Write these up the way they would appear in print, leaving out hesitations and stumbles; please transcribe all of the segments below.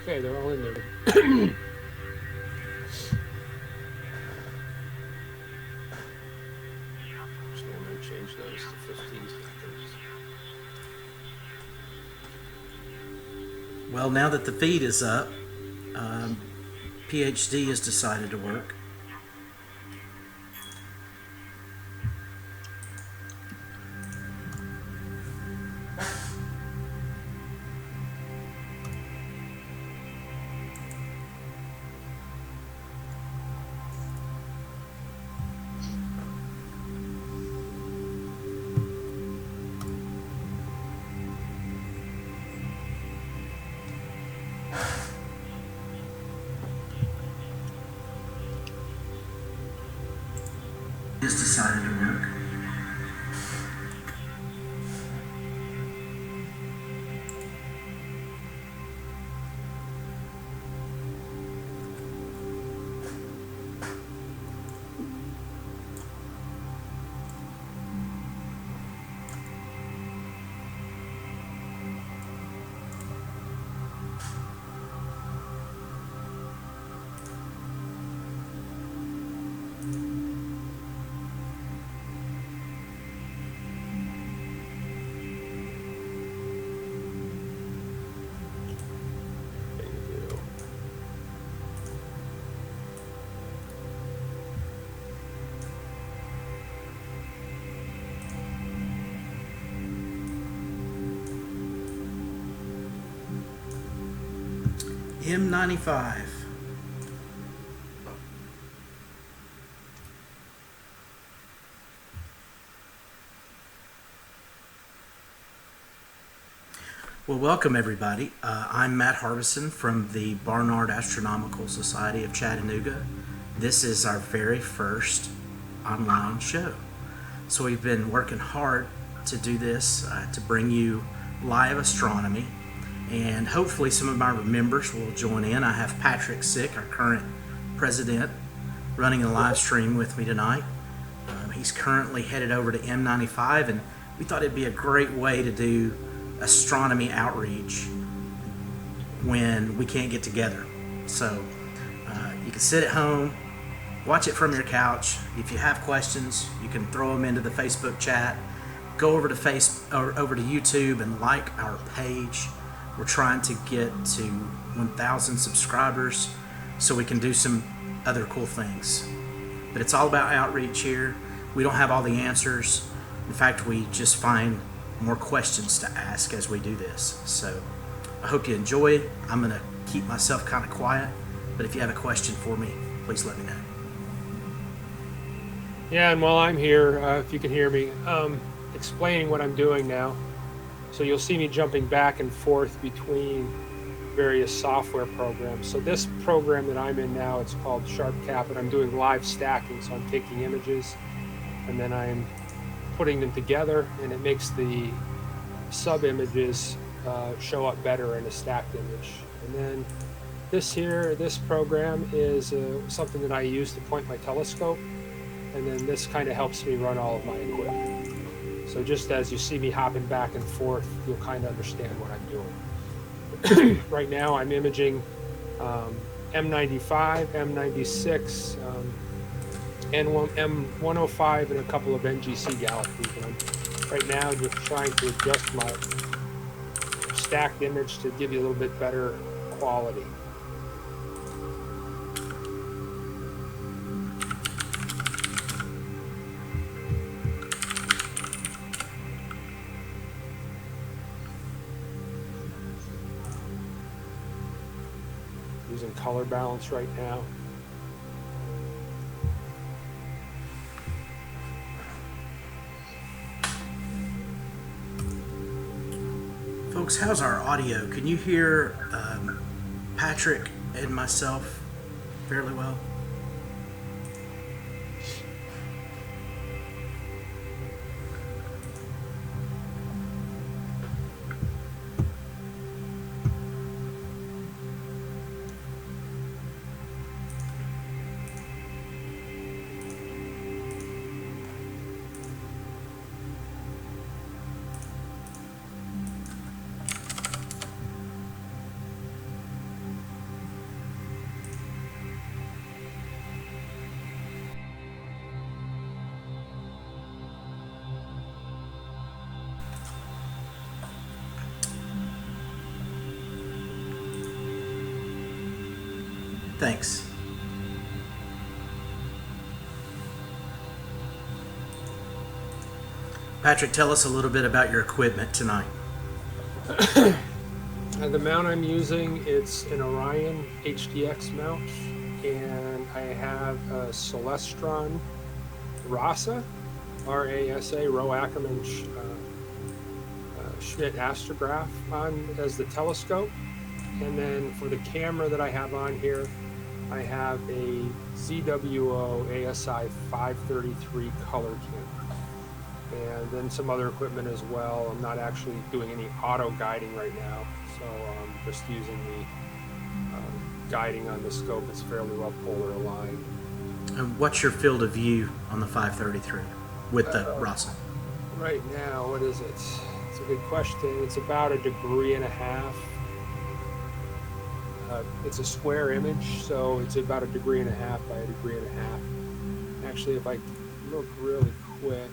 Okay, they're all in there. So I'm going to change those to 15 seconds. Well, now that the feed is up, PhD has decided to work. Has decided to work. M95. Well, welcome everybody. I'm Matt Harbison from the Barnard Astronomical Society of Chattanooga. This is our very first online show. So we've been working hard to do this, to bring you live astronomy, and hopefully some of my members will join in. I have Patrick Sick, our current president, running a live stream with me tonight. He's currently headed over to M95, and we thought it'd be a great way to do astronomy outreach when we can't get together. So you can sit at home, watch it from your couch. If you have questions, you can throw them into the Facebook chat. Go over to YouTube and like our page. We're trying to get to 1,000 subscribers so we can do some other cool things. But it's all about outreach here. We don't have all the answers. In fact, we just find more questions to ask as we do this. So I hope you enjoy it. I'm going to keep myself kind of quiet, but if you have a question for me, please let me know. Yeah, and while I'm here, if you can hear me, explaining what I'm doing now. So you'll see me jumping back and forth between various software programs. So this program that I'm in now, it's called SharpCap, and I'm doing live stacking. So I'm taking images and then I'm putting them together, and it makes the sub images show up better in a stacked image. And then this program is something that I use to point my telescope, and then this kind of helps me run all of my equipment. So just as you see me hopping back and forth, you'll kind of understand what I'm doing. Right now I'm imaging M95, M96, M105, and a couple of NGC galaxies. And I'm right now just trying to adjust my stacked image to give you a little bit better quality. Using color balance right now. Folks, how's our audio? Can you hear Patrick and myself fairly well? Thanks. Patrick, tell us a little bit about your equipment tonight. The mount I'm using, it's an Orion HDX mount, and I have a Celestron RASA, R-A-S-A, Roe Ackerman Schmidt astrograph on as the telescope. And then for the camera that I have on here, I have a ZWO ASI 533 color camera. And then some other equipment as well. I'm not actually doing any auto guiding right now, so I'm just using the guiding on the scope. It's fairly well polar aligned. And what's your field of view on the 533 with the RASA? Right now, what is it? It's a good question. It's about 1.5 degrees. It's a square image, so it's about 1.5 degrees by 1.5 degrees. Actually, if I look really quick,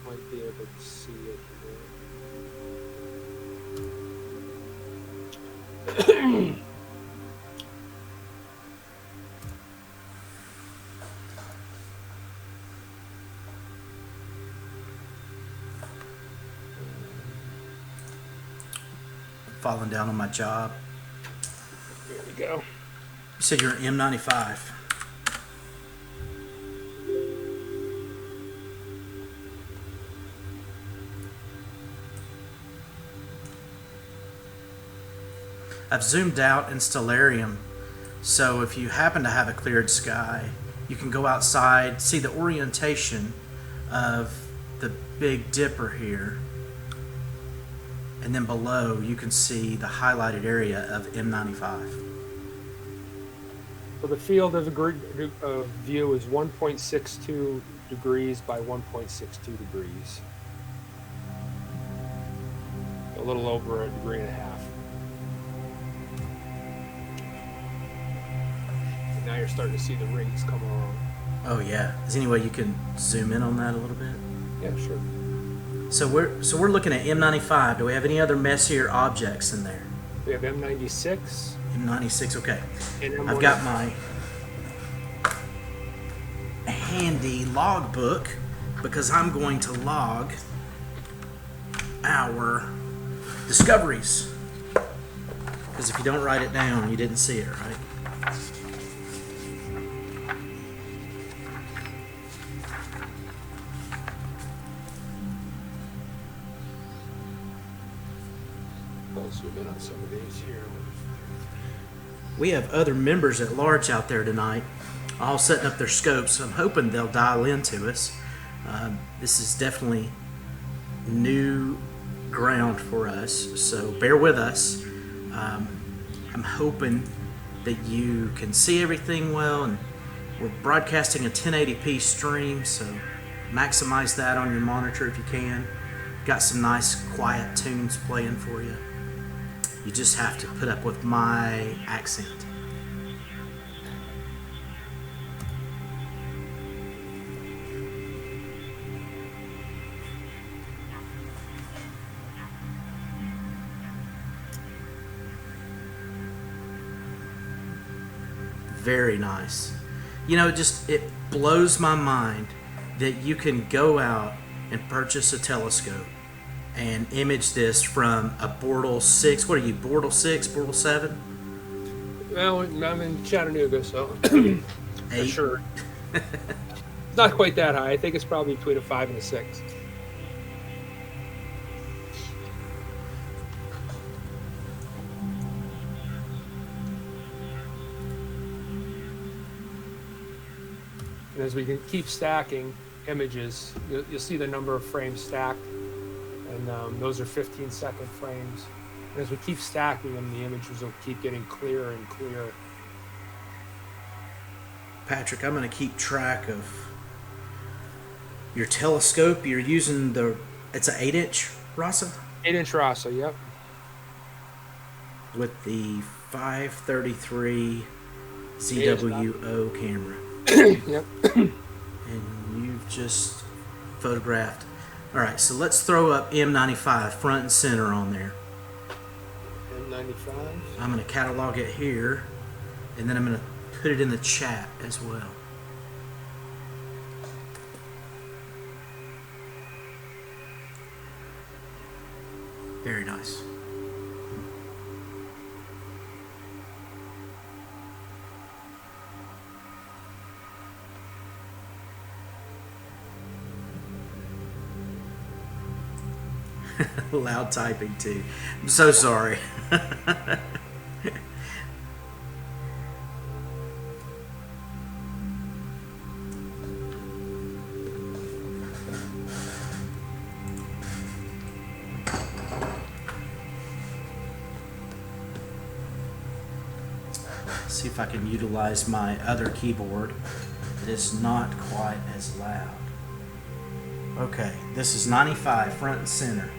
I might be able to see it here. Falling down on my job. Here we go. You said you're an M95. I've zoomed out in Stellarium, so if you happen to have a cleared sky, you can go outside, see the orientation of the Big Dipper here, and then below you can see the highlighted area of M95. So the field of view is 1.62 degrees by 1.62 degrees. A little over 1.5 degrees. And now you're starting to see the rings come along. Oh yeah. Is there any way you can zoom in on that a little bit? Yeah, sure. So we're looking at M95. Do we have any other Messier objects in there? We have M96. M96, okay. And I've got my handy logbook because I'm going to log our discoveries. Because if you don't write it down, you didn't see it, right? I'll zoom in on some of these here. We have other members at large out there tonight, all setting up their scopes. I'm hoping they'll dial into us. This is definitely new ground for us, so bear with us. I'm hoping that you can see everything well, and we're broadcasting a 1080p stream, so maximize that on your monitor if you can. Got some nice quiet tunes playing for you. You just have to put up with my accent. Very nice. You know, it blows my mind that you can go out and purchase a telescope and image this from a Bortle 6. What are you, Bortle 6, Bortle 7? Well, I'm in Chattanooga, so Eight? for sure. It's not quite that high. I think it's probably between a 5 and a 6. And as we can keep stacking images, you'll see the number of frames stacked. And those are 15-second frames. And as we keep stacking them, the images will keep getting clearer and clearer. Patrick, I'm going to keep track of your telescope. You're using it's an 8-inch RASA? 8-inch RASA, yep. With the 533 ZWO camera. Yep. And you've just photographed. All right, so let's throw up M95 front and center on there. M95. I'm going to catalog it here, and then I'm going to put it in the chat as well. Very nice. Loud typing too. I'm so sorry. See if I can utilize my other keyboard that is not quite as loud. Okay, this is 95 front and center.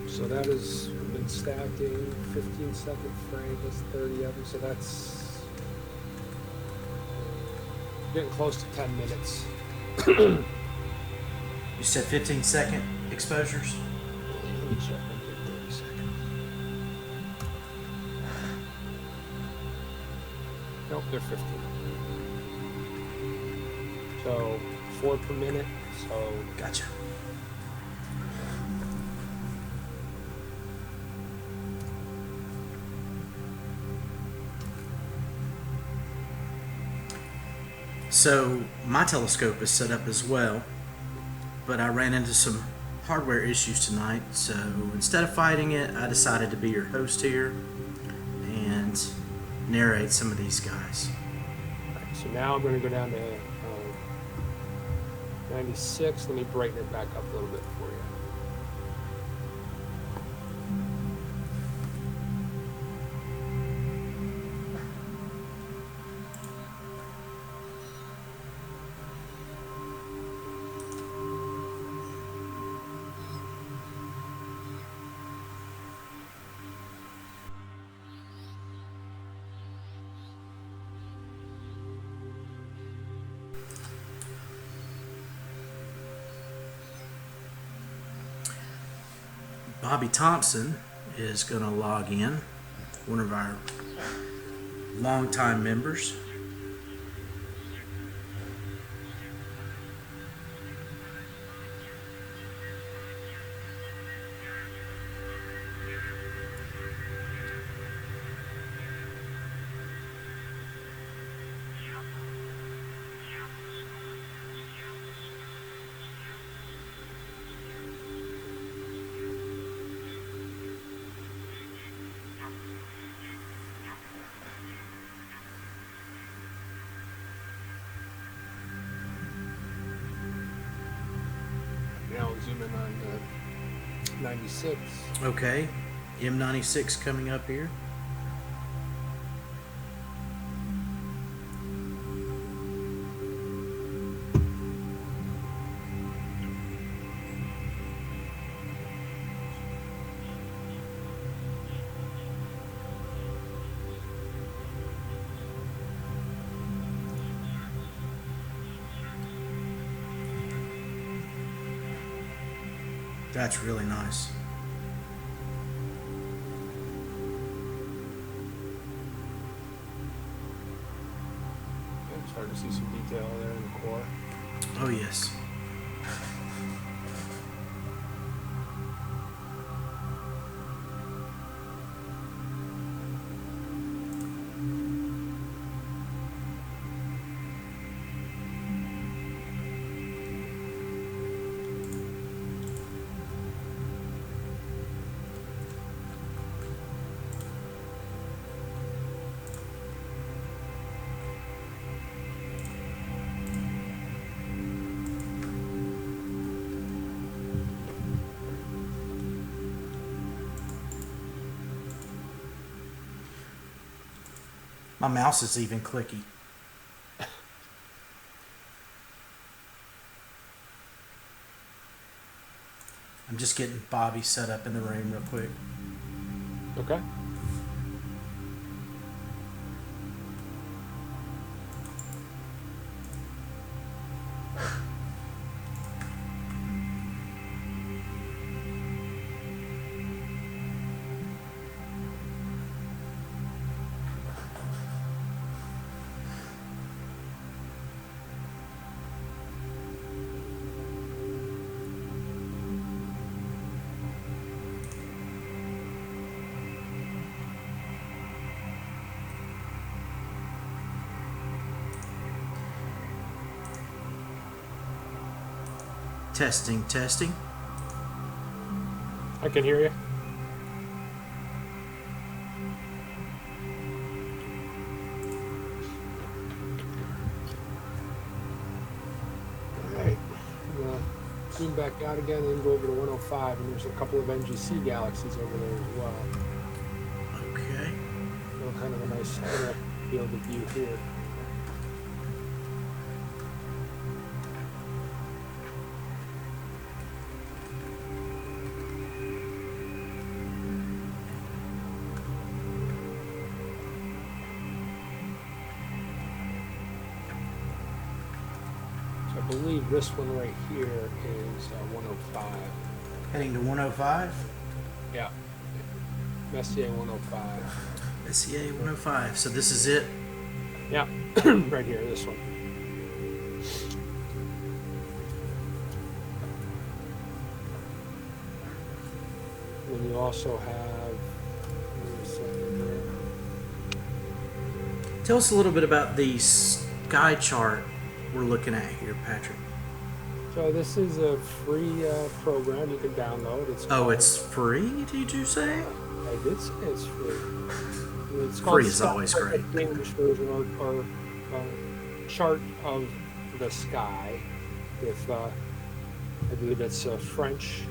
So that has been stacking 15-second frame, that's 30 of them, so that's getting close to 10 minutes. You said 15-second exposures? Let me check, I think 30 seconds. Nope, they're 15. So 4 per minute, so Gotcha. So my telescope is set up as well, but I ran into some hardware issues tonight, so instead of fighting it, I decided to be your host here and narrate some of these guys. Alright, so now I'm going to go down to 96. Let me brighten it back up a little bit for you. Bobby Thompson is going to log in, one of our longtime members. Now zoom in on 96. Okay, M96 coming up here. That's really nice. I'm starting to see some detail there in the core. Oh yes. My mouse is even clicky. I'm just getting Bobby set up in the room real quick. Okay. Testing, testing. I can hear you. All right. I'm gonna zoom back out again and then go over to 105, and there's a couple of NGC galaxies over there as well. Okay. So kind of a nice field of view here. I believe this one right here is 105. Heading to 105. Yeah. Messier 105. Messier 105. So this is it. Yeah. Right here, this one. And you also have. Wait a second here. Tell us a little bit about the sky chart we're looking at here, Patrick. So this is a free program you can download. It's free, did you say? I did say it's free. It's Free is always great. The English version or chart of the sky with, I believe it's French.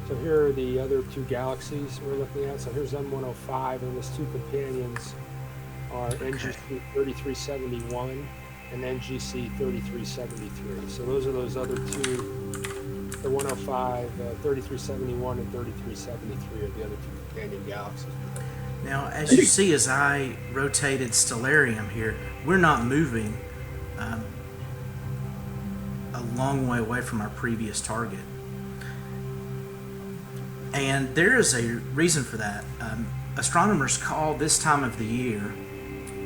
So here are the other two galaxies we're looking at. So here's M105, and his two companions are NGC 3371 and NGC 3373. So those are those other two, the 105, 3371 and 3373 are the other two companion galaxies. Now, as you see, as I rotated Stellarium here, we're not moving a long way away from our previous target. And there is a reason for that. Astronomers call this time of the year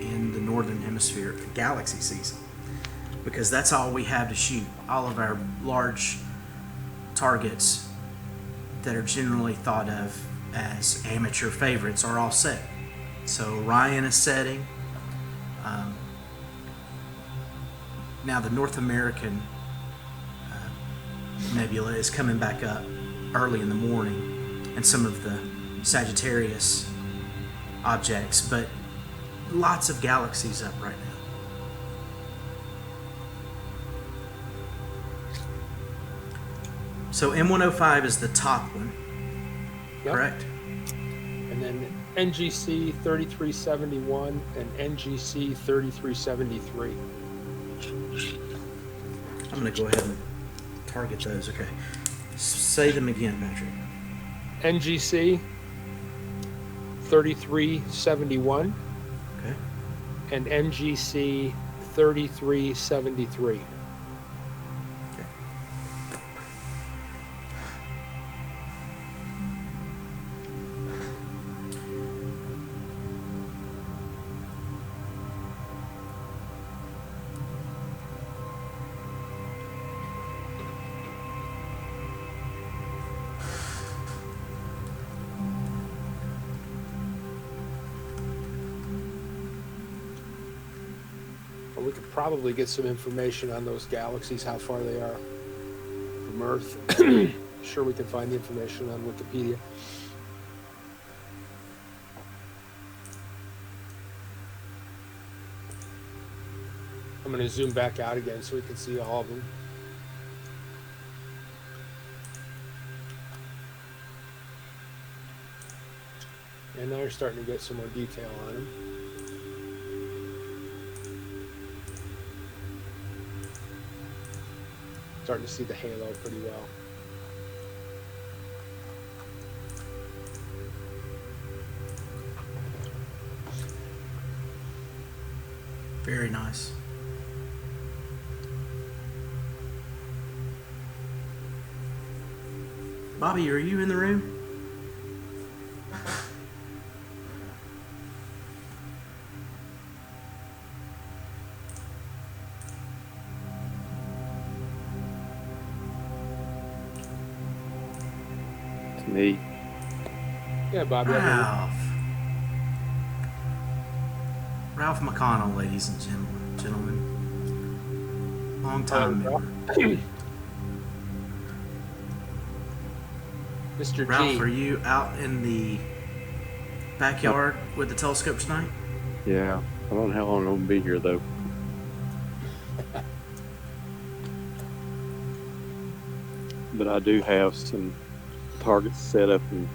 in the northern hemisphere galaxy season, because that's all we have to shoot. All of our large targets that are generally thought of as amateur favorites are all set. So Orion is setting. Now the North American nebula is coming back up early in the morning, and some of the Sagittarius objects, but lots of galaxies up right now. So M105 is the top one, Yep. correct? And then NGC 3371 and NGC 3373. I'm going to go ahead and target those. Okay. Say them again, Patrick. NGC 3371 Okay. and NGC 3373. Okay. Well, we could probably get some information on those galaxies, how far they are from Earth. Sure, we can find the information on Wikipedia. I'm going to zoom back out again so we can see all of them. And now you're starting to get some more detail on them. Starting to see the halo pretty well. Very nice. Bobby, are you in the room? It's me. Yeah, Bobby. Ralph McConnel, ladies and gentlemen. Long time member. Mr. Ralph, G. are you out in the backyard with the telescope tonight? Yeah. I don't know how long I'm going to be here, though. But I do have some targets set up in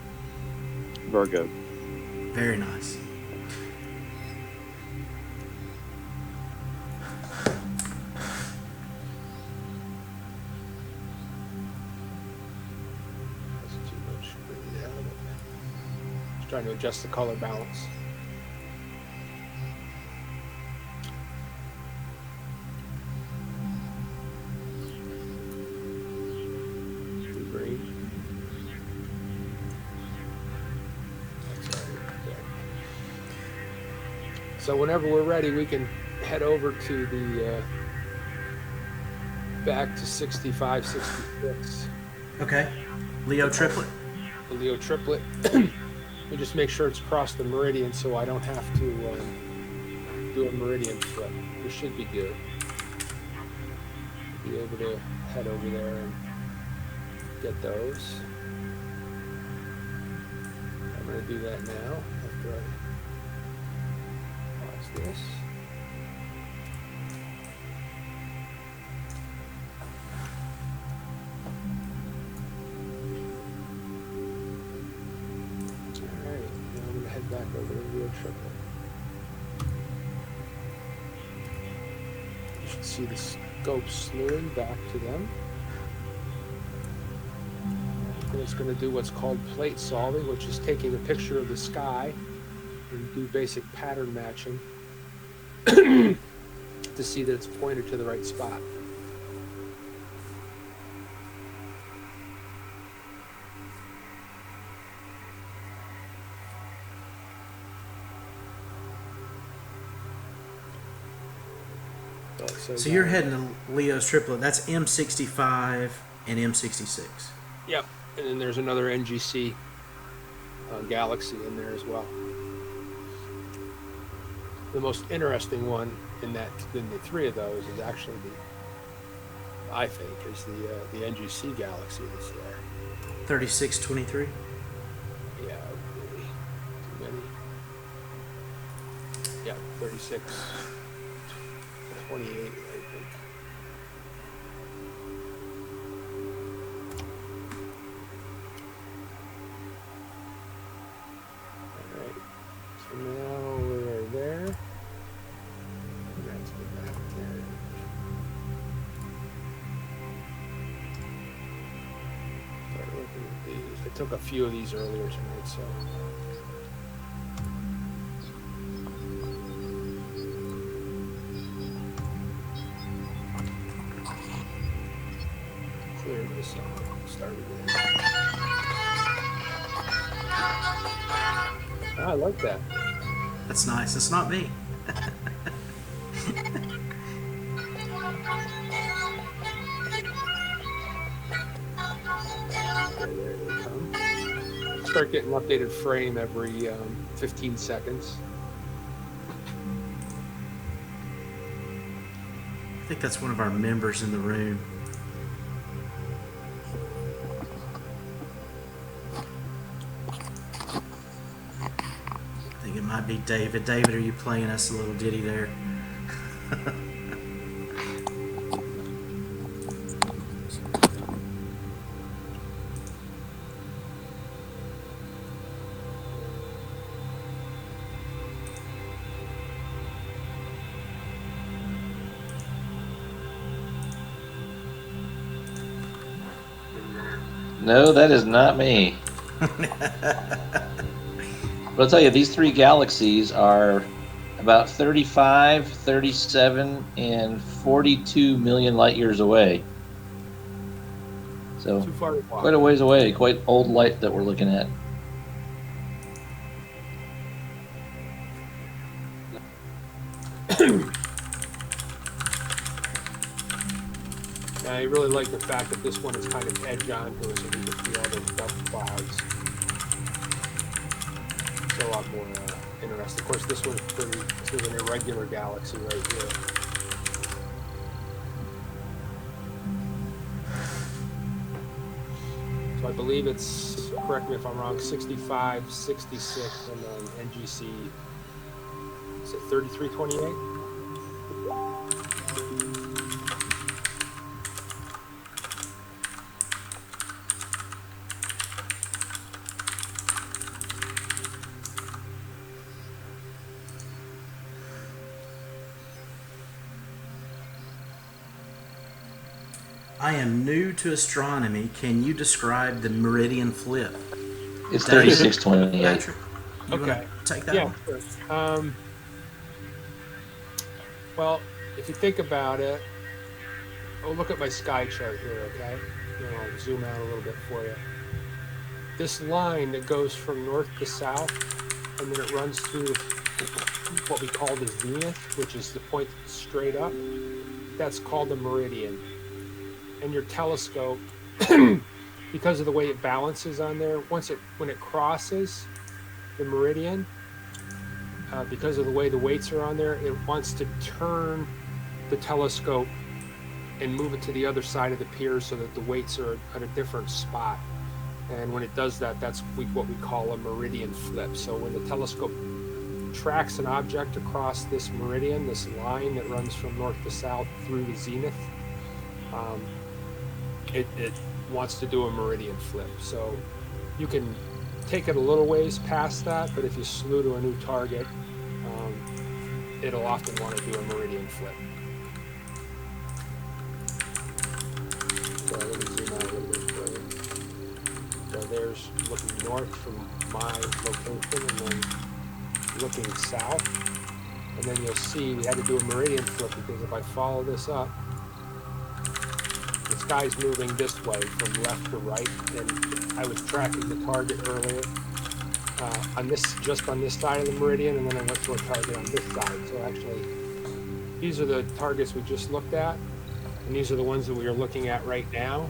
Virgo. Very nice. That's too much. Just trying to adjust the color balance. Green. That's all right. Okay. So whenever we're ready, we can head over to the back to 65, 66. Okay. Leo triplet. The Leo triplet. We just make sure it's across the meridian so I don't have to do a meridian flip. We should be good. Be able to head over there and get those. I'm going to do that now after I pause this. Alright, now I'm going to head back over to the Leo triplet. You should see the scope slewing back to them. And it's going to do what's called plate solving, which is taking a picture of the sky and do basic pattern matching to see that it's pointed to the right spot. So you're heading to Leo's triplet. That's M65 and M66. Yep, and then there's another NGC galaxy in there as well. The most interesting one in the three of those is actually I think, is the NGC galaxy that's there. 3623. Yeah, really. Too many. Yeah, 36, 28, I think. Alright, so now we're there. And that's the back there. Start looking at these. I took a few of these earlier tonight, so. Clear this up. Start again. I like that. That's nice. That's not me. There they come. Start getting an updated frame every 15 seconds. I think that's one of our members in the room. I think it might be David. David, are you playing us a little ditty there? No, that is not me. But I'll tell you, these three galaxies are about 35, 37, and 42 million light years away. So Too far to walk. quite a ways away, quite old light that we're looking at. I really like the fact that this one is kind of edge on to it, so we can see all those dust clouds. It's a lot more interesting. Of course, this one's pretty. This is an irregular galaxy right here. So I believe it's, correct me if I'm wrong, 65, 66, and then NGC. Is it 3328? I am new to astronomy. Can you describe the Meridian Flip? It's 3628. Patrick, you Okay. wanna take that Yeah, one? sure. Well, if you think about it, look at my sky chart here, okay? I'll zoom out a little bit for you. This line that goes from north to south, and then it runs through what we call the zenith, which is the point that's straight up. That's called a meridian. And your telescope, because of the way it balances on there, when it crosses the meridian, because of the way the weights are on there, it wants to turn the telescope and move it to the other side of the pier so that the weights are at a different spot. And when it does that, that's what we call a meridian flip. So when the telescope tracks an object across this meridian, this line that runs from north to south through the zenith, it wants to do a meridian flip. So you can take it a little ways past that, but if you slew to a new target, it'll often want to do a meridian flip. So let me zoom out a little bit further. So there's looking north from my location, and then looking south. And then you'll see we had to do a meridian flip because if I follow this up, the sky's moving this way from left to right, and I was tracking the target earlier just on this side of the meridian, and then I went to a target on this side. So actually, these are the targets we just looked at, and these are the ones that we are looking at right now.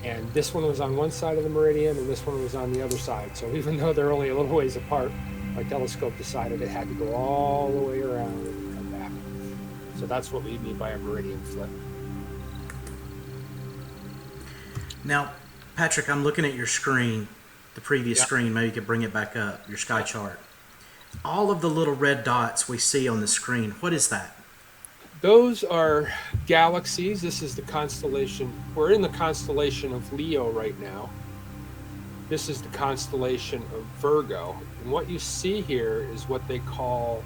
And this one was on one side of the meridian, and this one was on the other side. So even though they're only a little ways apart, my telescope decided it had to go all the way around and come back. So that's what we mean by a meridian flip. Now, Patrick, I'm looking at your screen, the previous screen. Maybe you could bring it back up, your sky chart. All of the little red dots we see on the screen, what is that? Those are galaxies. This is the constellation. We're in the constellation of Leo right now. This is the constellation of Virgo. And what you see here is what they call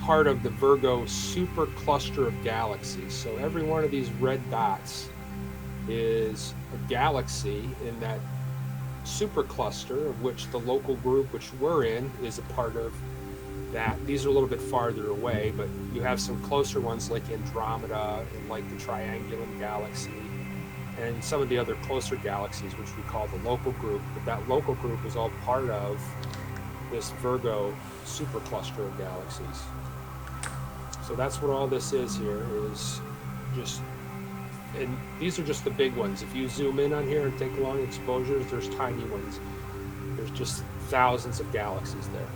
part of the Virgo super cluster of galaxies. So every one of these red dots is a galaxy in that supercluster, of which the local group which we're in is a part of that. These are a little bit farther away, but you have some closer ones like Andromeda and like the Triangulum galaxy and some of the other closer galaxies which we call the local group. But that local group is all part of this Virgo supercluster of galaxies. So that's what all this is here, is just, and these are just the big ones. If you zoom in on here and take long exposures, there's tiny ones. There's just thousands of galaxies there.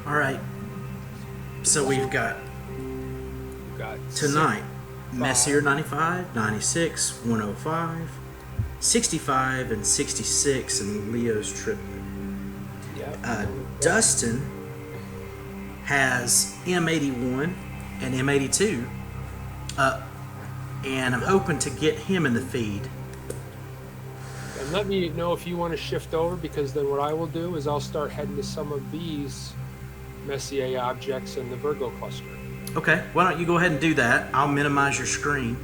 All right. So we've got tonight Messier 95, 96, 105, 65, and 66, and Leo's triplet. Dustin has M81 and M82 up, and I'm hoping to get him in the feed. And let me know if you want to shift over, because then what I will do is I'll start heading to some of these Messier objects in the Virgo cluster. Okay, why don't you go ahead and do that? I'll minimize your screen.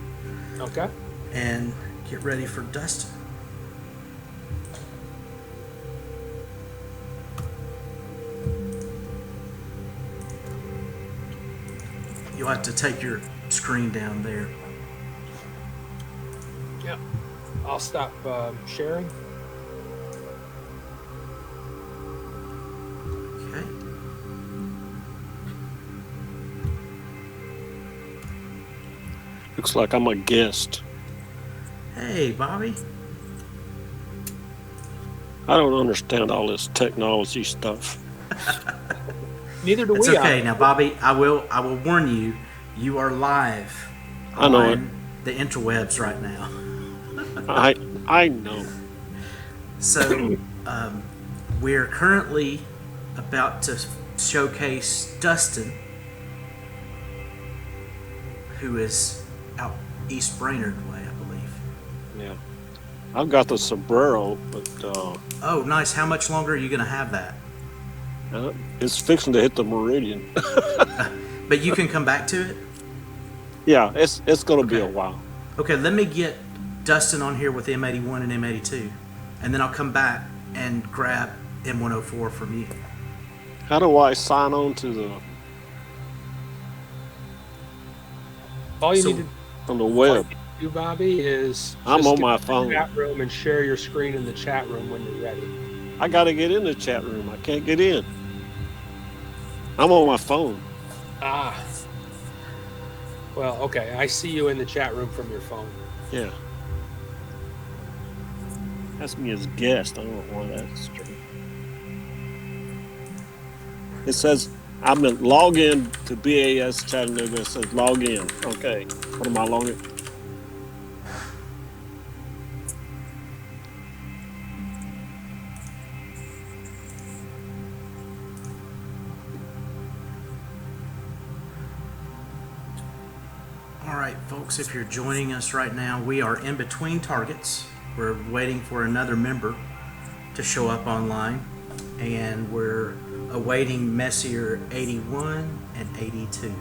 Okay. and get ready for Dustin. You'll have to take your screen down there. Yep. I'll stop sharing. Okay. Looks like I'm a guest. Hey, Bobby. I don't understand all this technology stuff. Neither do It's we. okay. Now, Bobby, I will warn you. You are live I know on the interwebs right now. I know. So, we're currently about to showcase Dustin, who is out East Brainerd way, I believe. Yeah. I've got the sombrero, but Oh, nice. How much longer are you going to have that? it's fixing to hit the Meridian. But you can come back to it? Yeah, it's going to be a Okay. while. Okay, let me get Dustin on here with M81 and M82, and then I'll come back and grab M104 from you. How do I sign on to the All you So- need on the web? to do, Bobby, is I'm just on get my in the phone. chat room and share your screen in the chat room when you're ready. I got to get in the chat room. I can't get in. I'm on my phone. Ah. Well, okay. I see you in the chat room from your phone. Yeah. That's me as guest. I don't know why that's true. It says I'm in log in to BAS Chattanooga. It says log in. Okay. What am I logging? All right, folks, if you're joining us right now, we are in between targets. We're waiting for another member to show up online, and we're awaiting Messier 81 and 82.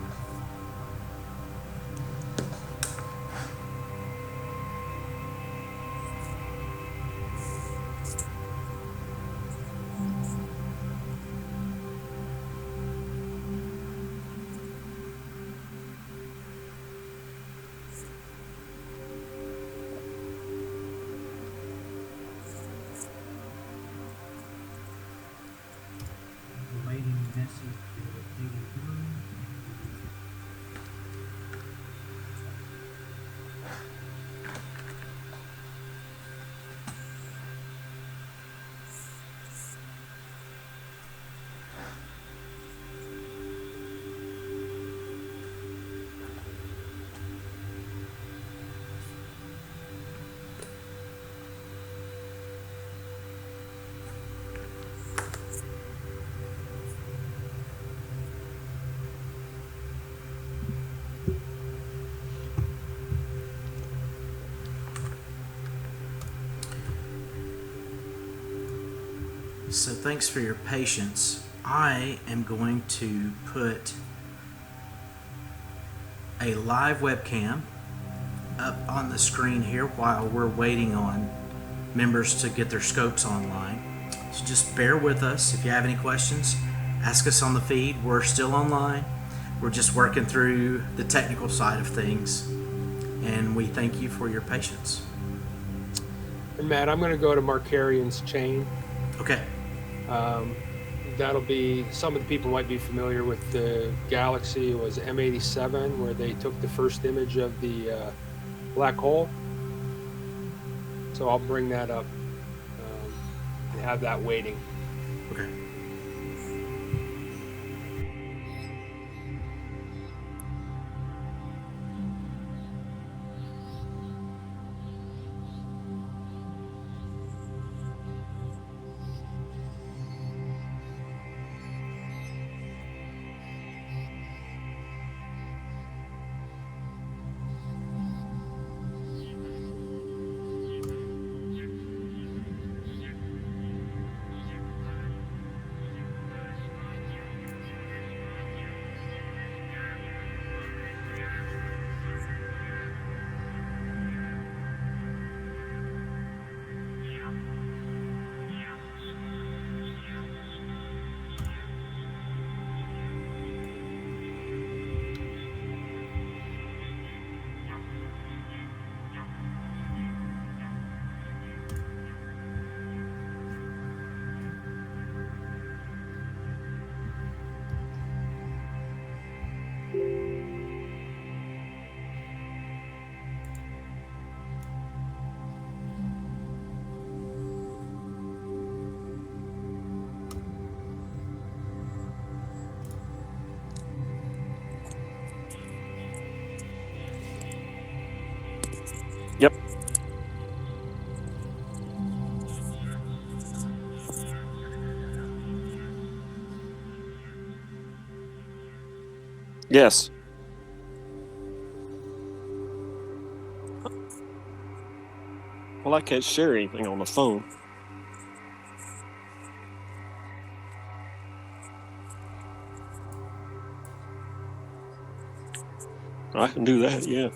Awaiting Messier 81. So thanks for your patience. I am going to put a live webcam up on the screen here while we're waiting on members to get their scopes online. So just bear with us. If you have any questions, ask us on the feed. We're still online. We're just working through the technical side of things, and we thank you for your patience. And Matt, I'm going to go to Markarian's chain. Okay. That'll be, some of the people might be familiar with the galaxy. It was M87, where they took the first image of the black hole. So I'll bring that up and have that waiting. Okay. Yes. Well, I can't share anything on the phone. I can do that, yeah.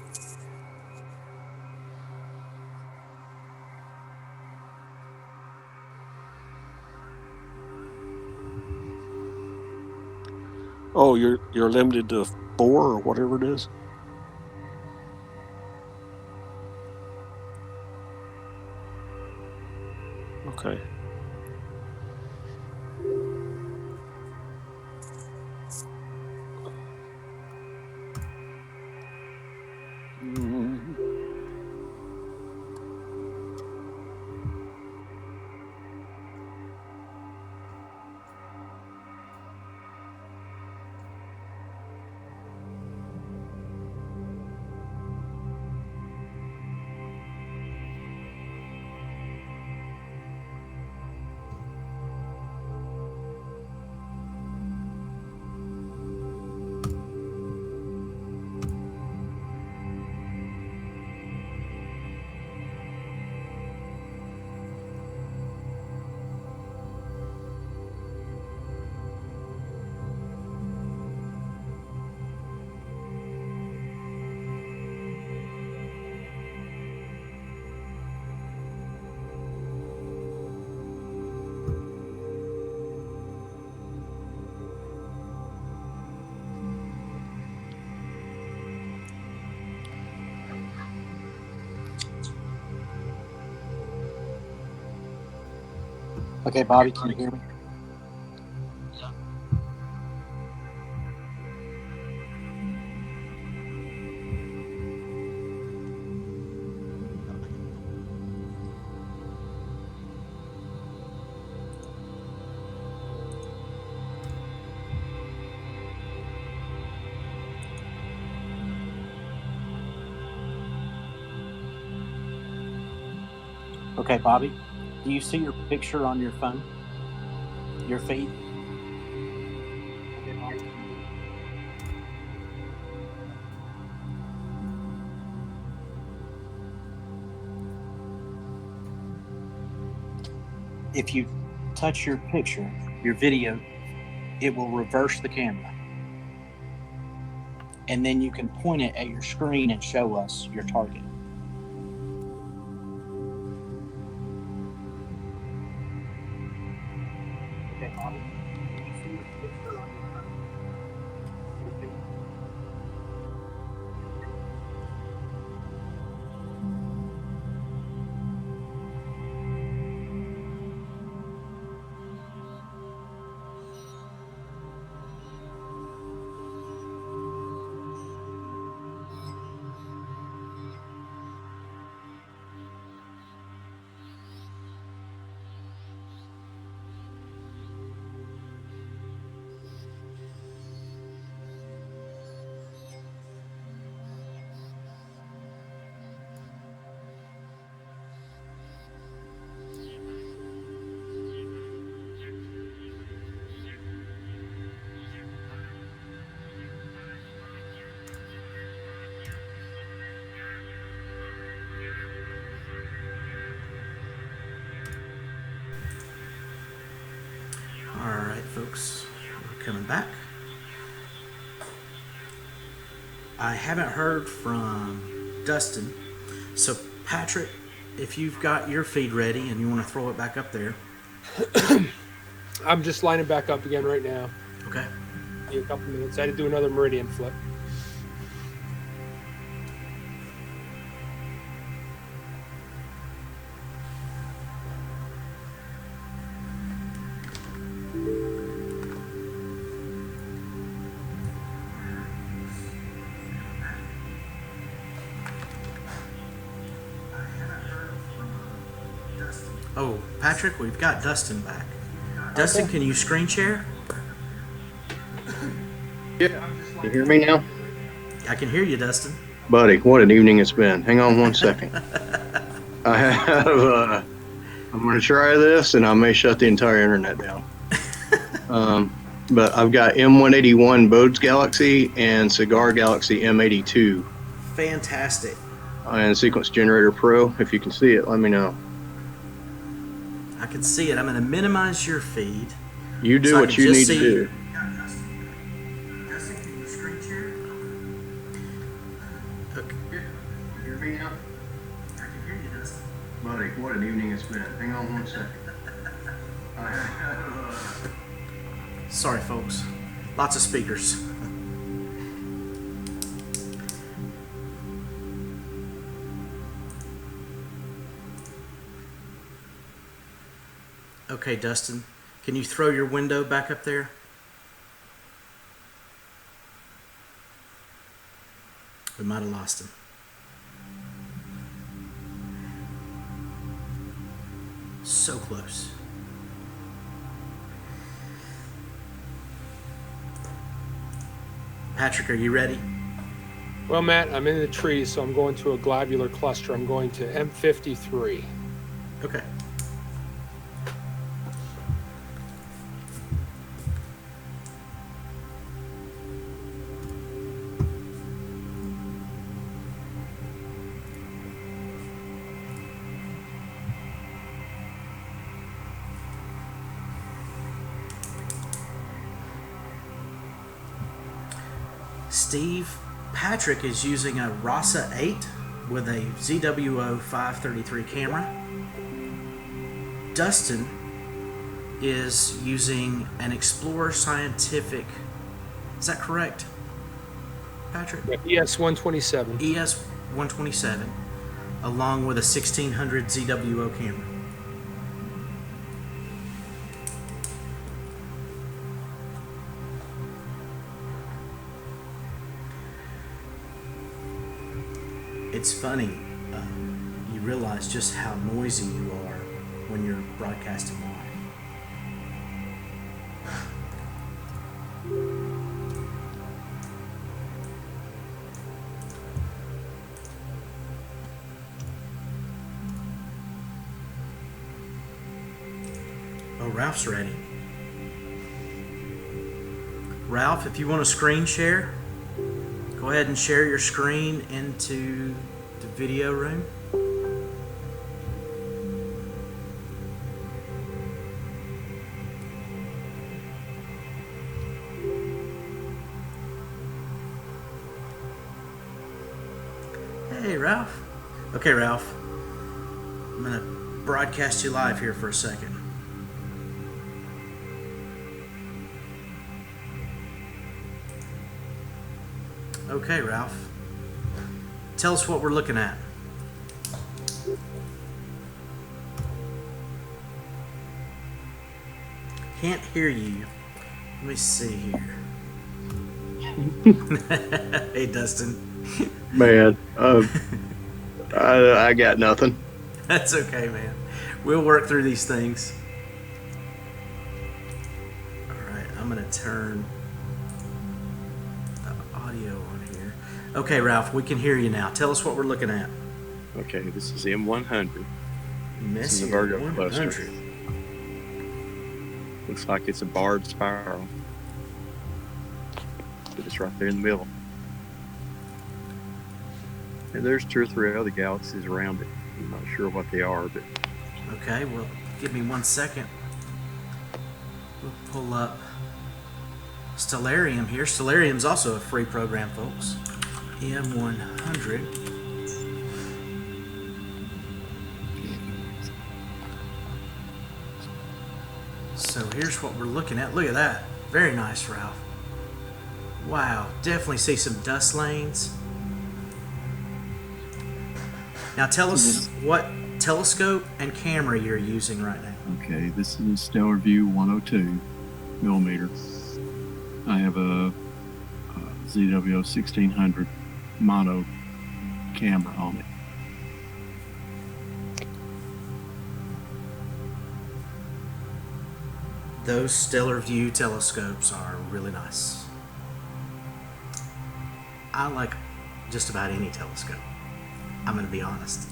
Oh, you're limited to 4 or whatever it is. Okay. Okay, Bobby, can you hear me? Okay, Bobby, do you see your picture on your phone? Your feed? Okay, Bobby. If you touch your picture, your video, it will reverse the camera. And then you can point it at your screen and show us your target. Okay, Bobby. Do you see your picture on your phone? Your feed? All right, folks, we're coming back. I haven't heard from Dustin, so Patrick, if you've got your feed ready and you want to throw it back up there. I'm just lining back up again right now. Okay. Give you a couple minutes. I had to do another Meridian Flip. Oh, Patrick, we've got Dustin back. Dustin, can you screen share? Yeah. You hear me now? I can hear you, Dustin. Buddy, what an evening it's been. Hang on one second. I have, I'm going to try this and I may shut the entire internet down. but I've got M181 Bode's Galaxy and Cigar Galaxy M82 Fantastic. and Sequence Generator Pro. If you can see it, let me know. I can see it. I'm going to minimize your feed. You do So I what can you just need see- to do. Dustin, can you screen share? Okay. You hear me now? I can hear you, Dustin. Buddy, what an evening it's been. Hang on one second. Sorry, folks. Lots of speakers. Okay, Dustin, can you throw your window back up there? We might have lost him. So close. Patrick, are you ready? Well, Matt, I'm in the trees, so I'm going to a globular cluster. I'm going to M53. Okay. Steve, Patrick is using a RASA 8 with a ZWO 533 camera. Dustin is using an Explorer Scientific. Is that correct, Patrick? ES 127. ES 127, along with a 1600 ZWO camera. It's funny, you realize just how noisy you are when you're broadcasting live. Oh, Ralph's ready. Ralph, if you want to screen share, go ahead and share your screen into the video room. Hey, Ralph. Okay, Ralph. I'm going to broadcast you live here for a second. Okay, Ralph. Tell us what we're looking at. Can't hear you. Let me see here. Hey, Dustin. Man, I got nothing. That's okay, man. We'll work through these things. All right, I'm going to turn the audio on here. Okay, Ralph, we can hear you now. Tell us what we're looking at. Okay, this is M100. This is the Messier Virgo cluster. 100. Looks like it's a barred spiral. But it's right there in the middle. And there's 2 or 3 other galaxies around it. I'm not sure what they are, but Okay, well, give me 1 second. We'll pull up Stellarium here. Stellarium's also a free program, folks. M100. So here's what we're looking at. Look at that. Very nice, Ralph. Wow, definitely see some dust lanes. Now tell us what telescope and camera you're using right now. Okay, this is Stellar View 102 millimeter. I have a ZWO 1600 mono camera on it. Those Stellar View telescopes are really nice. I like just about any telescope. I'm going to be honest.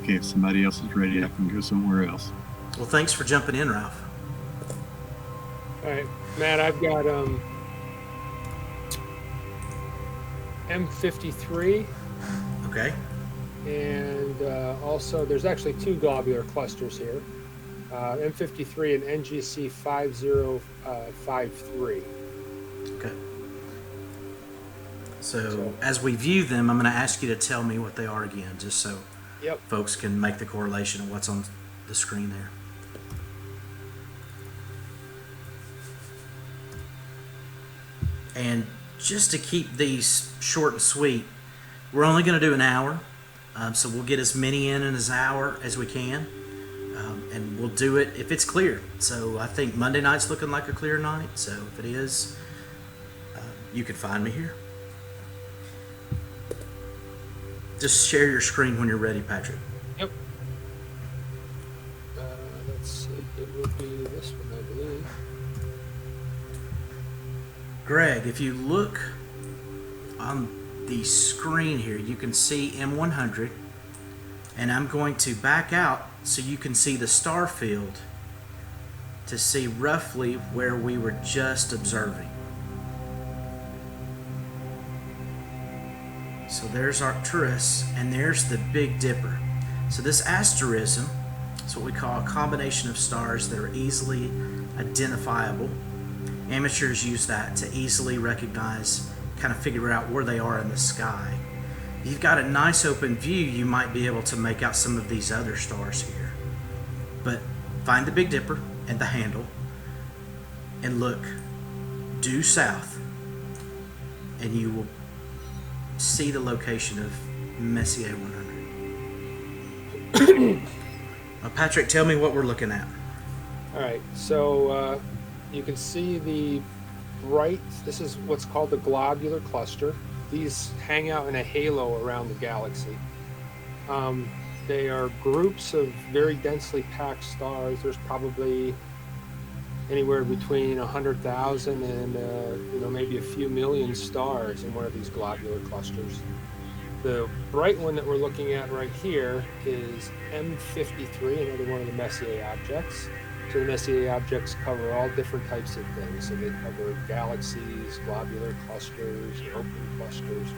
Okay, if somebody else is ready, I can go somewhere else. Well, thanks for jumping in, Ralph. All right, Matt, I've got M53, Okay. and also there's actually two globular clusters here, M53 and NGC 5053. Okay. So as we view them, I'm going to ask you to tell me what they are again, just so Yep. folks can make the correlation of what's on the screen there. And just to keep these short and sweet, we're only going to do an hour, so we'll get as many in an hour as we can, and we'll do it if it's clear. So I think Monday night's looking like a clear night, so if it is, you can find me here. Just share your screen when you're ready, Patrick. Yep. Let's see. It would be this one, I believe. Greg, if you look on the screen here, you can see M100, and I'm going to back out so you can see the star field to see roughly where we were just observing. So there's Arcturus, and there's the Big Dipper. So this asterism is what we call a combination of stars that are easily identifiable. Amateurs use that to easily recognize, kind of figure out where they are in the sky. If you've got a nice open view, you might be able to make out some of these other stars here. But find the Big Dipper and the handle, and look due south, and you will see the location of Messier 100. Patrick, tell me what we're looking at. All right, so you can see the bright, this is what's called the globular cluster. These hang out in a halo around the galaxy. They are groups of very densely packed stars. There's probably anywhere between 100,000 and maybe a few million stars in one of these globular clusters. The bright one that we're looking at right here is M53, another one of the Messier objects. So the Messier objects cover all different types of things. So they cover galaxies, globular clusters, open clusters.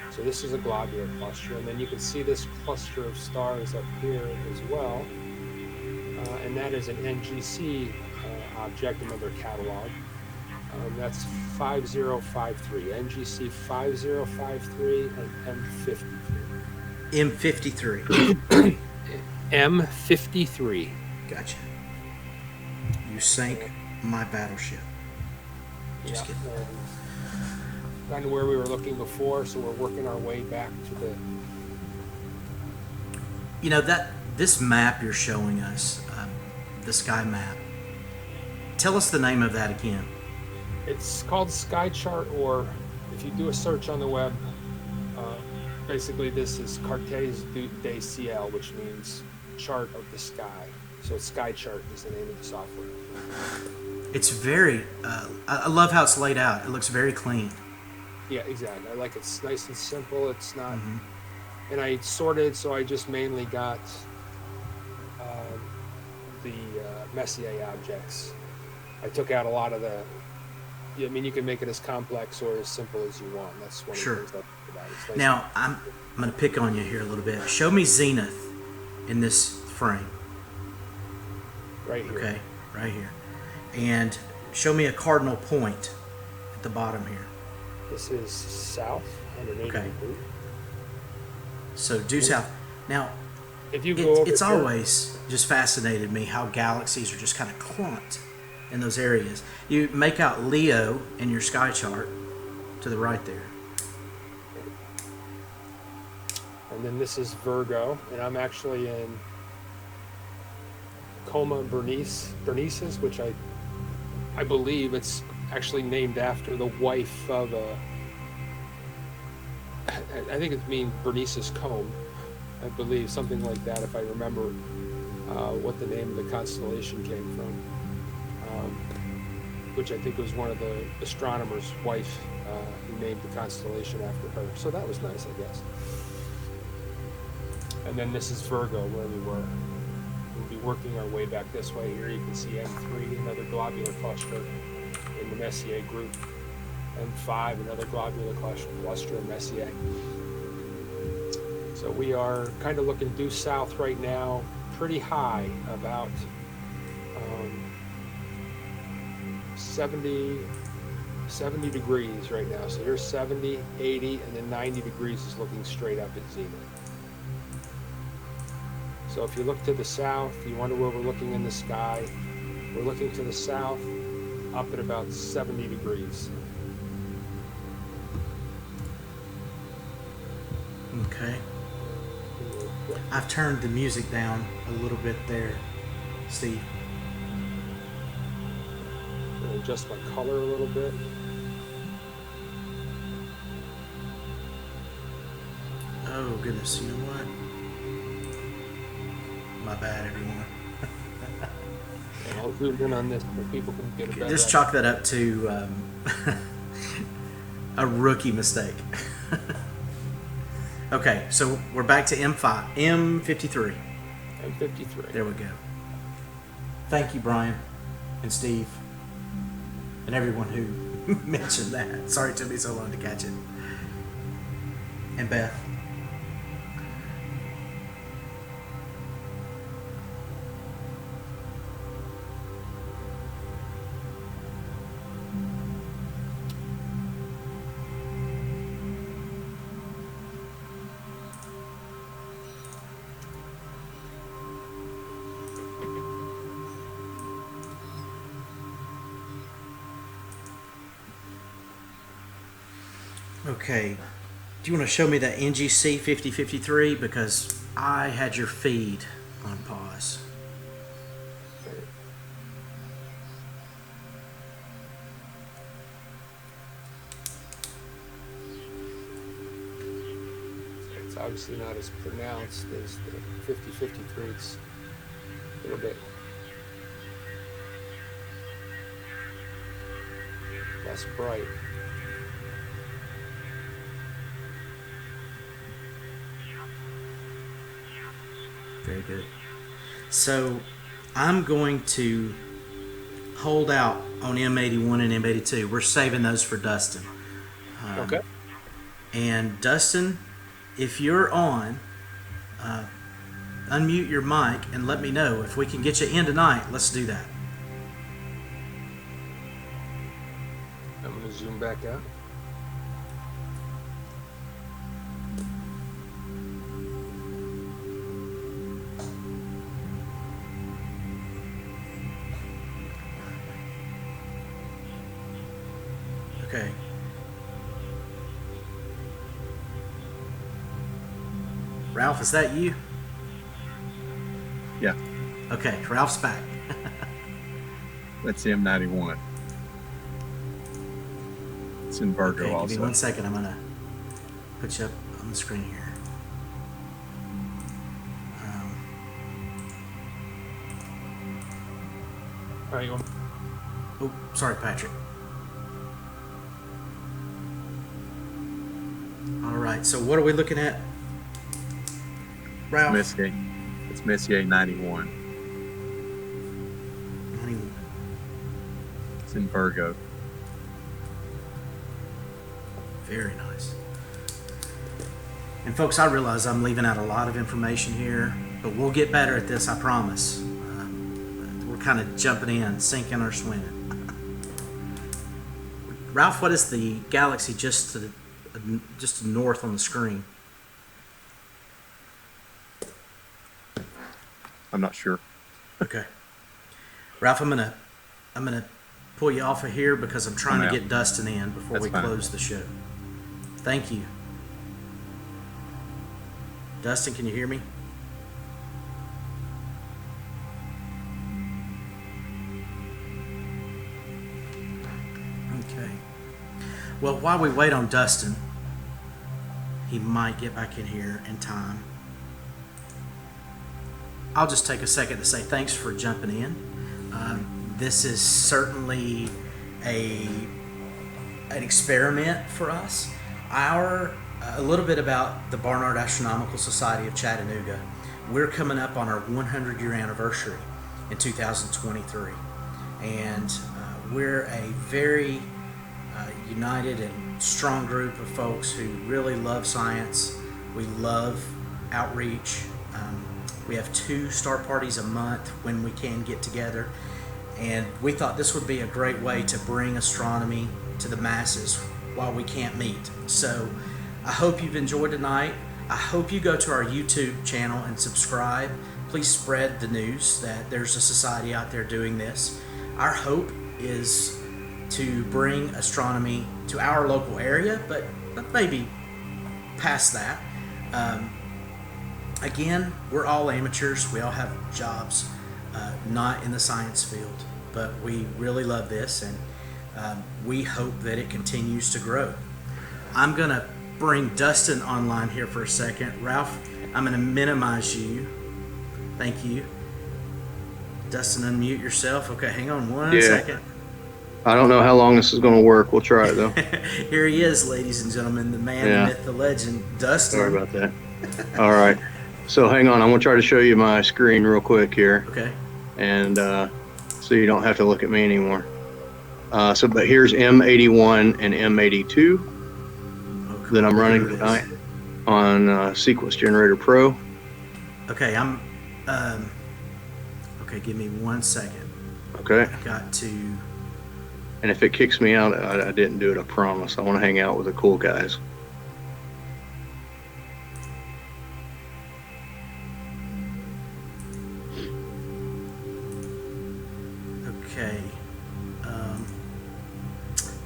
So this is a globular cluster, and then you can see this cluster of stars up here as well, and that is an NGC object, another catalog. That's 5053, NGC 5053 and M53. M53. M53. Gotcha. You sank my battleship. Just kidding. Kind of where we were looking before, so we're working our way back to the... You know, this map you're showing us, the sky map, tell us the name of that again. It's called Sky Chart, or if you do a search on the web, basically this is Cartes du Ciel, which means chart of the sky. So Sky Chart is the name of the software. It's very, I love how it's laid out. It looks very clean. Yeah, exactly. I like it's nice and simple. It's not, and I sorted, so I just mainly got the Messier objects. I took out a lot of the, I mean, you can make it as complex or as simple as you want. That's one of the things I think about it. It's nice. Now, I'm going to pick on you here a little bit. Show me zenith in this frame. Right here. Okay, right here. And show me a cardinal point at the bottom here. This is south, 180 Okay. degrees. So due south. Now, If you go over it's here, always just fascinated me how galaxies are just kind of clumped in those areas. You make out Leo in your sky chart to the right there. and then this is Virgo, and I'm actually in Coma Bernices, which I believe it's actually named after the wife of a, I think it means Bernice's comb, I believe, something like that, if I remember what the name of the constellation came from, which I think was one of the astronomers' wife who named the constellation after her. So that was nice, I guess. And then this is Virgo, where we were. We'll be working our way back this way. Here you can see M3, another globular cluster. the Messier group. M5, another globular cluster in Messier. So we are kind of looking due south right now, pretty high, about 70 degrees right now. So here's 70, 80, and then 90 degrees is looking straight up at zenith. So if you look to the south, you wonder where we're looking in the sky. We're looking to the south, up at about 70 degrees. Okay. I've turned the music down a little bit there, Steve. I'll adjust my color a little bit. Oh goodness, you know what? My bad, everyone. And I'll zoom in on this so people can get a better Just idea. chalk that up to a rookie mistake. Okay, so we're back to M53. I'm 53. There we go. Thank you, Brian and Steve, and everyone who mentioned that. Sorry it took me so long to catch it. And Beth. Okay, do you want to show me that NGC 5053 because I had your feed on pause. It's obviously not as pronounced as the 5053. It's a little bit less bright. Very good. So I'm going to hold out on M81 and M82. We're saving those for Dustin. Okay. And Dustin, if you're on, unmute your mic and let me know. If we can get you in tonight, let's do that. I'm going to zoom back out. Okay. Ralph, is that you? Yeah, Okay, Ralph's back. that's M91. It's in Virgo Okay, give also. me 1 second. I'm gonna put you up on the screen here. All right, you want Oh, sorry, Patrick. All right, so what are we looking at, Ralph? It's Messier 91. 91. It's in Virgo. Very nice. And folks, I realize I'm leaving out a lot of information here, but we'll get better at this, I promise. We're kind of jumping in, sinking or swimming. Ralph, what is the galaxy just to north on the screen? I'm not sure. Okay. Ralph, I'm gonna pull you off of here because I'm trying I'm to out. get Dustin in before That's we fine. close the show. Thank you. Dustin, can you hear me? Okay. Well, while we wait on Dustin, he might get back in here in time. I'll just take a second to say thanks for jumping in. This is certainly an experiment for us. A little bit about the Barnard Astronomical Society of Chattanooga. We're coming up on our 100-year anniversary in 2023, and we're a very united and strong group of folks who really love science. We love outreach. We have 2 start parties a month when we can get together. And we thought this would be a great way to bring astronomy to the masses while we can't meet. So I hope you've enjoyed tonight. I hope you go to our YouTube channel and subscribe. Please spread the news that there's a society out there doing this. Our hope is to bring astronomy to our local area, but maybe past that. Again, we're all amateurs. We all have jobs, not in the science field, but we really love this, and we hope that it continues to grow. I'm going to bring Dustin online here for a second. Ralph, I'm going to minimize you. Thank you. Dustin, unmute yourself. Okay, hang on one second. I don't know how long this is going to work. We'll try it, though. Here he is, ladies and gentlemen, the man, the myth, the legend, Dustin. Sorry about that. All right. So hang on. I'm going to try to show you my screen real quick here. Okay. And so you don't have to look at me anymore. But here's M81 and M82 that I'm running tonight on Sequence Generator Pro. Okay, okay, give me 1 second. Okay. I got to... And if it kicks me out, I didn't do it, I promise. I want to hang out with the cool guys. Okay.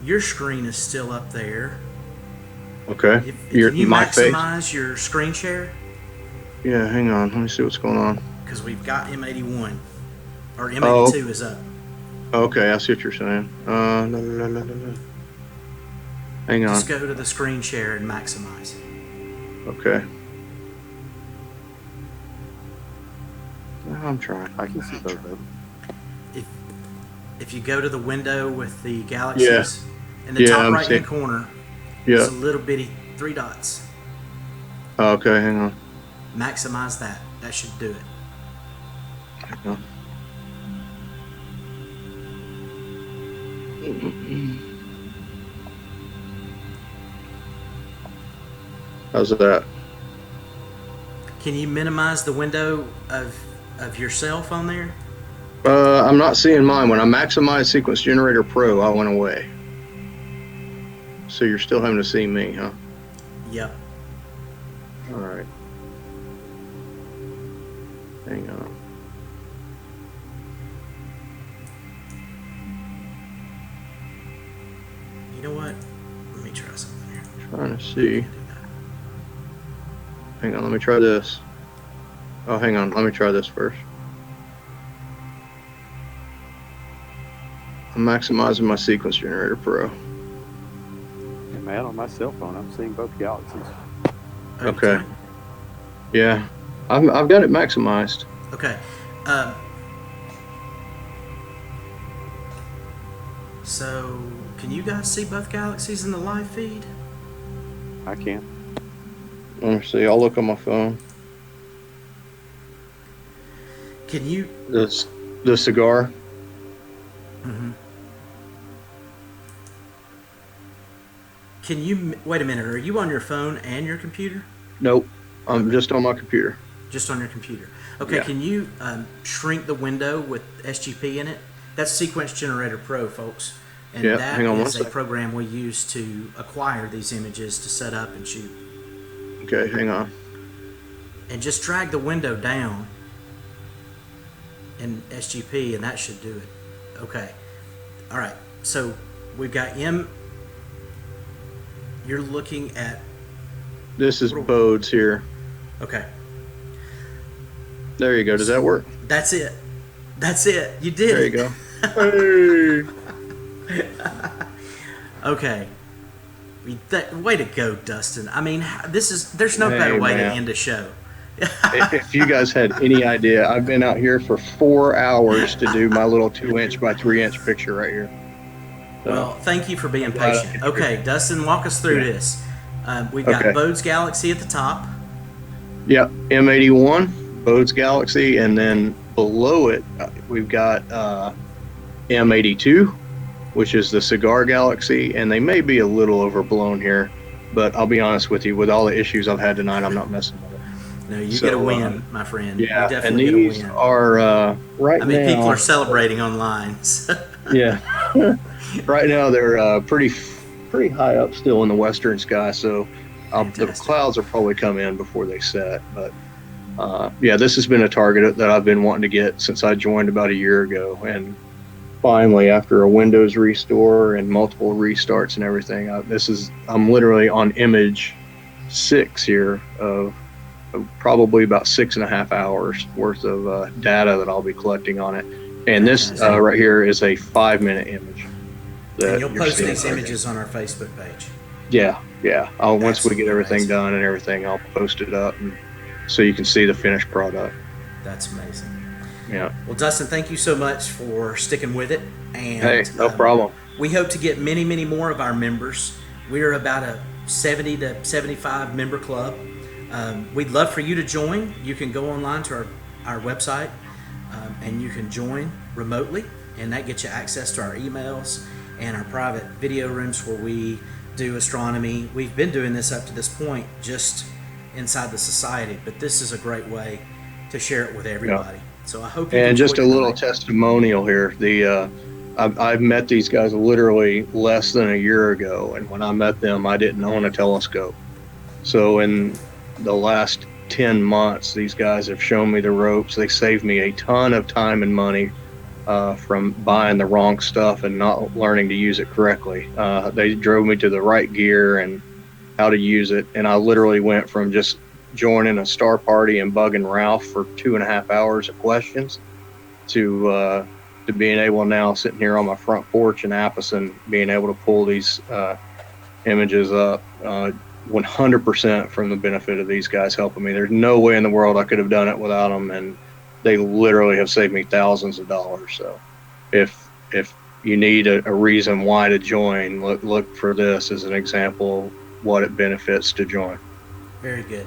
Your screen is still up there. Okay. Can you my maximize face? your screen share? Yeah, hang on. Let me see what's going on. Because we've got M81. Or M82 is up. Okay, I see what you're saying. Hang on. Just go to the screen share and maximize. Okay. I'm trying. I can see both of them. If you go to the window with the galaxies, in the Yeah, top I'm right seeing- hand corner, Yeah. there's a little bitty 3 dots. Okay, hang on. Maximize that. That should do it. Hang on. How's that? Can you minimize the window of yourself on there? I'm not seeing mine. When I maximized Sequence Generator Pro, I went away. So you're still having to see me, huh? Yep. All right. Hang on. You know what? Let me try something here. Trying to see. Hang on, let me try this. Oh, hang on. Let me try this first. I'm maximizing my Sequence Generator Pro. And man, on my cell phone, I'm seeing both galaxies. Okay. Yeah. I've got it maximized. Okay. So, can you guys see both galaxies in the live feed? I can. Let me see. I'll look on my phone. Can you? The cigar. Mm-hmm. Can you? Wait a minute. Are you on your phone and your computer? Nope. I'm just on my computer. Just on your computer. Okay. Yeah. Can you shrink the window with SGP in it? That's Sequence Generator Pro, folks. And Yeah, that hang on one is a second. program we use to acquire these images to set up and shoot. Okay, hang on. And just drag the window down in SGP and that should do it. Okay. All right. So we've got M. You're looking at. This is Bode's here. Okay. There you go. Does that work? That's it. That's it. You did There it. you go. Hey. Okay. Way to go, Dustin. I mean, there's no Hey, better way to man. end a show. If you guys had any idea, I've been out here for 4 hours to do my little 2-inch by 3-inch picture right here. So, Well, thank you for being glad I patient. could Okay, Dustin, walk us through Yeah. this. We've got Okay. Bode's Galaxy at the top. Yep, M81, Bode's Galaxy, and then below it, we've got M82, which is the Cigar Galaxy, and they may be a little overblown here, but I'll be honest with you, with all the issues I've had tonight, I'm not messing with it. No, you get a win, my friend. Yeah, you definitely and these get a win. are right now. I mean, people are celebrating online. Yeah, right now they're pretty high up still in the western sky, so the clouds will probably come in before they set. But yeah, this has been a target that I've been wanting to get since I joined about a year ago, and finally, after a Windows restore and multiple restarts and everything, I'm literally on image 6 here of probably about 6.5 hours worth of data that I'll be collecting on it. And this right here is a 5-minute image. And you'll post these images on our Facebook page. Yeah. Once we get everything done and everything, I'll post it up, and so you can see the finished product. That's amazing. Yeah. Well, Dustin, thank you so much for sticking with it. And hey, no problem. We hope to get many, many more of our members. We are about a 70 to 75 member club. We'd love for you to join. You can go online to our website and you can join remotely, and that gets you access to our emails and our private video rooms where we do astronomy. We've been doing this up to this point just inside the society, but this is a great way to share it with everybody. Yeah. So I hope you and just a little testimonial here. I've met these guys literally less than a year ago, and when I met them, I didn't own a telescope. So in the last 10 months, these guys have shown me the ropes. They saved me a ton of time and money from buying the wrong stuff and not learning to use it correctly. They drove me to the right gear and how to use it, and I literally went from just joining a star party and bugging Ralph for 2.5 hours of questions to being able now sitting here on my front porch in Appleton, being able to pull these images up 100% from the benefit of these guys helping me. There's no way in the world I could have done it without them, and they literally have saved me thousands of dollars. So if you need a reason why to join, look for this as an example of what it benefits to join. Very good.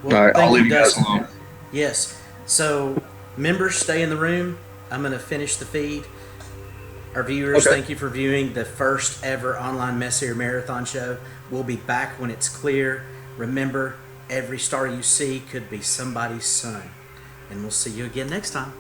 Well, all right, I'll leave you guys alone. Yes. So members, stay in the room. I'm going to finish the feed. Our viewers, Thank you for viewing the first ever online Messier Marathon show. We'll be back when it's clear. Remember, every star you see could be somebody's sun. And we'll see you again next time.